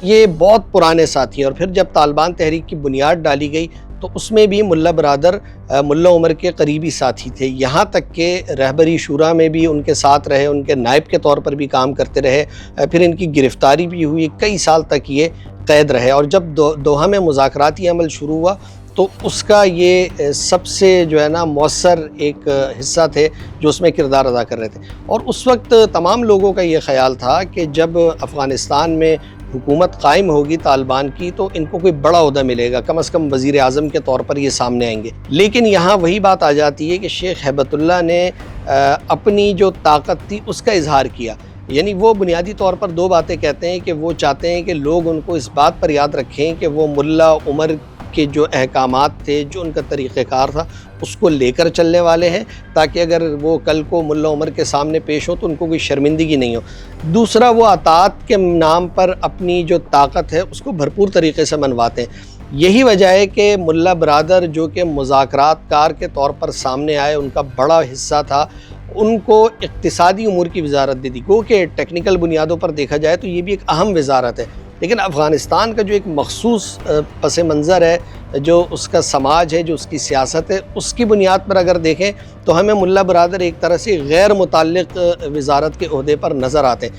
یہ بہت پرانے ساتھی ہیں، اور پھر جب طالبان تحریک کی بنیاد ڈالی گئی تو اس میں بھی ملا برادر ملا عمر کے قریبی ساتھی تھے، یہاں تک کہ رہبری شورا میں بھی ان کے ساتھ رہے، ان کے نائب کے طور پر بھی کام کرتے رہے، پھر ان کی گرفتاری بھی ہوئی، کئی سال تک یہ قید رہے، اور جب دوحہ میں مذاکراتی عمل شروع ہوا تو اس کا یہ سب سے جو ہے نا مؤثر ایک حصہ تھے جو اس میں کردار ادا کر رہے تھے۔ اور اس وقت تمام لوگوں کا یہ خیال تھا کہ جب افغانستان میں حکومت قائم ہوگی طالبان کی تو ان کو کوئی بڑا عہدہ ملے گا، کم از کم وزیر اعظم کے طور پر یہ سامنے آئیں گے۔ لیکن یہاں وہی بات آ جاتی ہے کہ شیخ ہیبت اللہ نے اپنی جو طاقت تھی اس کا اظہار کیا، یعنی وہ بنیادی طور پر دو باتیں کہتے ہیں کہ وہ چاہتے ہیں کہ لوگ ان کو اس بات پر یاد رکھیں کہ وہ ملا عمر کے جو احکامات تھے، جو ان کا طریقہ کار تھا، اس کو لے کر چلنے والے ہیں، تاکہ اگر وہ کل کو ملا عمر کے سامنے پیش ہو تو ان کو کوئی شرمندگی نہیں ہو۔ دوسرا، وہ اطاعت کے نام پر اپنی جو طاقت ہے اس کو بھرپور طریقے سے منواتے ہیں۔ یہی وجہ ہے کہ ملا برادر جو کہ مذاکرات کار کے طور پر سامنے آئے، ان کا بڑا حصہ تھا، ان کو اقتصادی امور کی وزارت دے دی، گو کہ ٹیکنیکل بنیادوں پر دیکھا جائے تو یہ بھی ایک اہم وزارت ہے، لیکن افغانستان کا جو ایک مخصوص پس منظر ہے، جو اس کا سماج ہے، جو اس کی سیاست ہے، اس کی بنیاد پر اگر دیکھیں تو ہمیں ملا برادر ایک طرح سے غیر متعلق وزارت کے عہدے پر نظر آتے ہیں۔